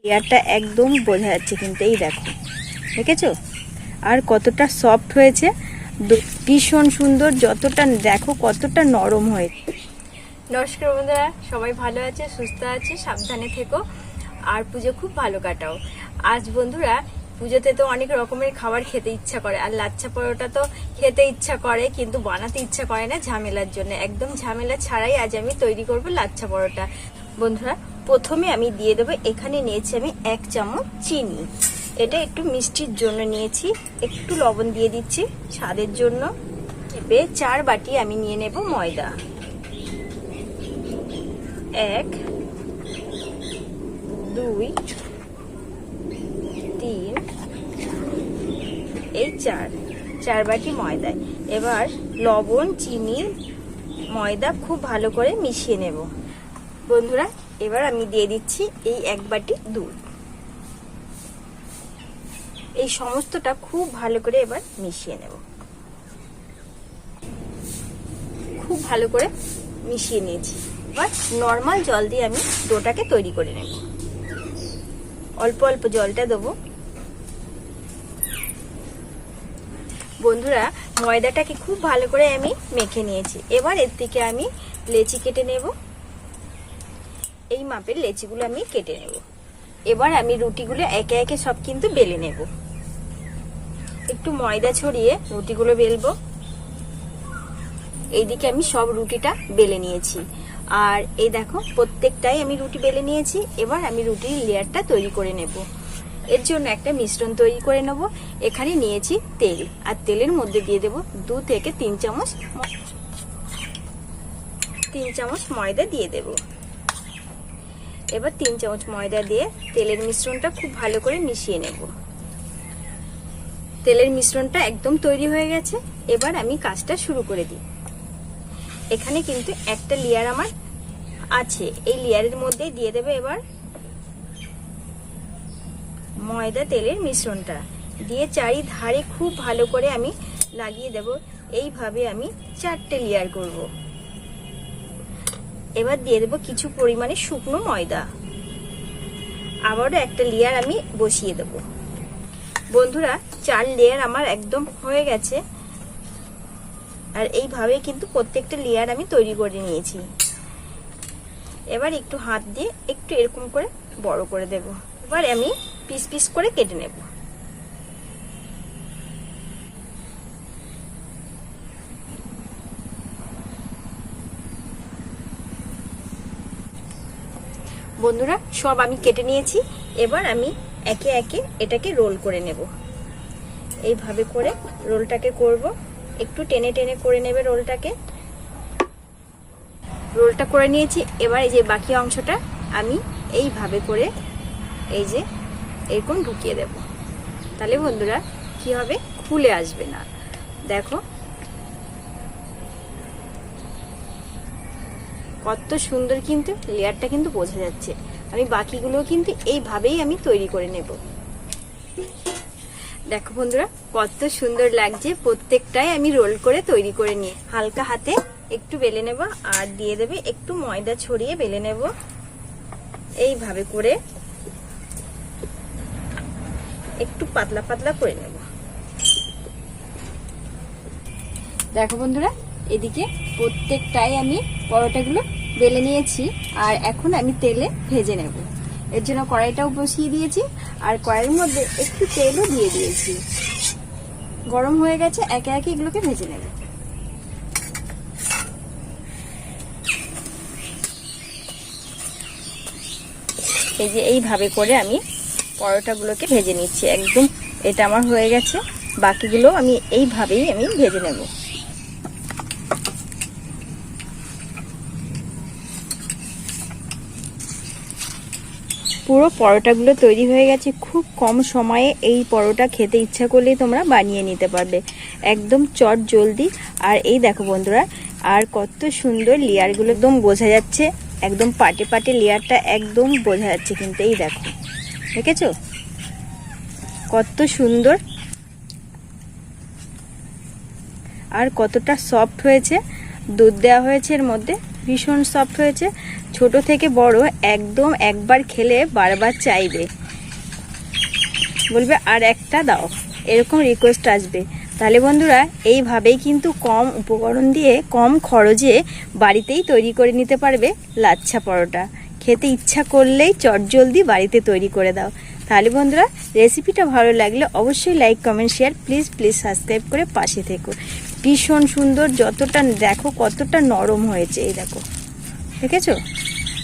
লেয়ারটা একদম বোঝা যাচ্ছে কিন্তু, এই দেখো, দেখেছো? আর কতটা সফট হয়েছে, ভীষণ সুন্দর। যতটা দেখো কতটা নরম হয়েছে। নমস্কার বন্ধুরা, সবাই ভালো আছে, সুস্থ আছে, সাবধানে থেকো আর পুজো খুব ভালো কাটাও। আজ বন্ধুরা পুজোতে তো অনেক রকমের খাবার খেতে ইচ্ছা করে, আর লাচ্ছা পরোটা তো খেতে ইচ্ছা করে কিন্তু বানাতে ইচ্ছা করে না ঝামেলার জন্য। একদম ঝামেলা ছাড়াই আজ আমি তৈরি করব লাচ্ছা পরোটা। বন্ধুরা প্রথমে আমি দিয়ে দেবো, এখানে নিয়েছি আমি 1 চামচ চিনি। এটা একটু মিষ্টির জন্য নিয়েছি, একটু লবণ দিয়ে দিচ্ছি স্বাদের জন্য। এবার 4 বাটি আমি নিয়ে নেব ময়দা। 1 2 3 এই 4 বাটি ময়দা। এবার লবণ, চিনি, ময়দা খুব ভালো করে মিশিয়ে নেব। বন্ধুরা এবার আমি দিয়ে দিচ্ছি এই 1 বাটি দুধ। এই সমস্তটা খুব ভালো করে এবার মিশিয়ে নেব। খুব ভালো করে মিশিয়ে নিয়েছি। এবার নর্মাল জল দিয়ে আমি ডোটাকে তৈরি করে নেব। অল্প অল্প জলটা দেবো। বন্ধুরা ময়দাটাকে খুব ভালো করে আমি মেখে নিয়েছি। এবার এর থেকে আমি লেচি কেটে নেব। এই মাপের লেচিগুলো আমি কেটে নেব। এবার আমি রুটিগুলো একে একে সব কিন্তু বেলে নেব। একটু ময়দা ছড়িয়ে রুটিগুলো বেলবো। এইদিকে আমি সব রুটিটা বেলে নিয়েছি। আর এই দেখো প্রত্যেকটাই আমি রুটি বেলে নিয়েছি। এবার আমি রুটির লেয়ারটা তৈরি করে নেব। এর জন্য একটা মিশ্রণ তৈরি করে নেব। এখানে নিয়েছি তেল, আর তেলের মধ্যে দিয়ে দেব 2 থেকে 3 চামচ ময়দা দিয়ে দেব। এবার 3 চামচ ময়দা দিয়ে তেলের মিশ্রণটা খুব ভালো করে মিশিয়ে নেব। তেলের মিশ্রণটা একদম তৈরি হয়ে গেছে। এবার আমি কাজটা শুরু করে দিই। এখানে কিন্তু একটা লেয়ার আমার আছে, এই লেয়ারের মধ্যে দিয়ে দেবে এবার ময়দা তেলের মিশ্রণটা দিয়ে চারিধারে খুব ভালো করে আমি লাগিয়ে দেব। এইভাবে আমি 4টে লেয়ার করব। এবার দিয়ে দেব কিছু পরিমাণে শুকনো ময়দা। আবারও একটা লেয়ার আমি বসিয়ে দেব। বন্ধুরা 4 লেয়ার আমার একদম হয়ে গেছে। আর এইভাবে কিন্তু প্রত্যেকটা লেয়ার আমি তৈরি করে নিয়েছি। এবার একটু হাত দিয়ে একটু এরকম করে বড় করে দেব। এবার আমি পিস পিস করে কেটে নেব। বন্ধুরা সব আমি কেটে নিয়েছি। এবার আমি একে একে এটাকে রোল করে নেব। এইভাবে করে রোলটাকে করব। একটু টেনে টেনে করে নেবে রোলটাকে। রোলটা করে নিয়েছি। এবার এই যে বাকি অংশটা আমি এইভাবে করে এই যে এরকম ঢুকিয়ে দেব। তাহলে বন্ধুরা কি হবে, খুলে আসবে না। দেখো কত সুন্দর কিন্তু লেয়ারটা কিন্তু বোঝা যাচ্ছে। আমি বাকিগুলো কিন্তু এইভাবেই আমি তৈরি করে নেব। দেখো বন্ধুরা কত সুন্দর লাগছে। প্রত্যেকটাই আমি রোল করে তৈরি করে নিয়ে হালকা হাতে একটু বেলে নেব। আর দিয়ে দেবে একটু ময়দা ছড়িয়ে বেলে নেব। এইভাবে করে একটু পাতলা পাতলা করে নেব। দেখো বন্ধুরা এদিকে প্রত্যেকটাই আমি পরোটাগুলো বেলে নিয়েছি। আর এখন আমি তেলে ভেজে নেব। এর জন্য কড়াইটাও বসিয়ে দিয়েছি। আর কড়াইয়ের মধ্যে একটু তেলও দিয়ে দিয়েছি। গরম হয়ে গেছে, একে একে এগুলোকে ভেজে নেব। এই যে এইভাবে করে আমি পরোটাগুলোকে ভেজে নিচ্ছি। একদম এটা আমার হয়ে গেছে। বাকিগুলো আমি এইভাবেই আমি ভেজে নেব। পুরো পরোটাগুলো তৈরি হয়ে গেছে। খুব কম সময়ে এই পরোটা খেতে ইচ্ছা করলেই তোমরা বানিয়ে নিতে পারবে, একদম চট জলদি। আর এই দেখো বন্ধুরা, আর কত সুন্দর লেয়ারগুলো একদম বোঝা যাচ্ছে। একদম পাটে পাটে লেয়ারটা একদম বোঝা যাচ্ছে কিন্তু, এই দেখো, দেখেছো কত সুন্দর আর কতটা সফট হয়েছে। দুধ দেওয়া হয়েছে এর মধ্যে। ভীষণ সফট হয়েছে। ছোট থেকে বড় একদম একবার খেলে বারবার চাইবে, বলবে আর একটা দাও, এরকম রিকোয়েস্ট আসবে। তাহলে বন্ধুরা এইভাবেই কিন্তু কম উপকরণ দিয়ে কম খরচে বাড়িতেই তৈরি করে নিতে পারবে লাচ্ছা পরোটা। খেতে ইচ্ছা করলেই চটজলদি বাড়িতে তৈরি করে দাও। তাহলে বন্ধুরা রেসিপিটা ভালো লাগলে অবশ্যই like comment share please subscribe করে পাশে থেকো। ভীষণ সুন্দর, যতটা দেখো কতটা নরম হয়েছে, এই দেখো, দেখেছো?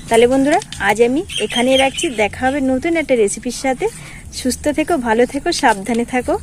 তাহলে বন্ধুরা আজ আমি এখানেই রাখছি, দেখা হবে নতুন একটা রেসিপির সাথে। সুস্থ থেকো, ভালো থেকো, সাবধানে থাকো।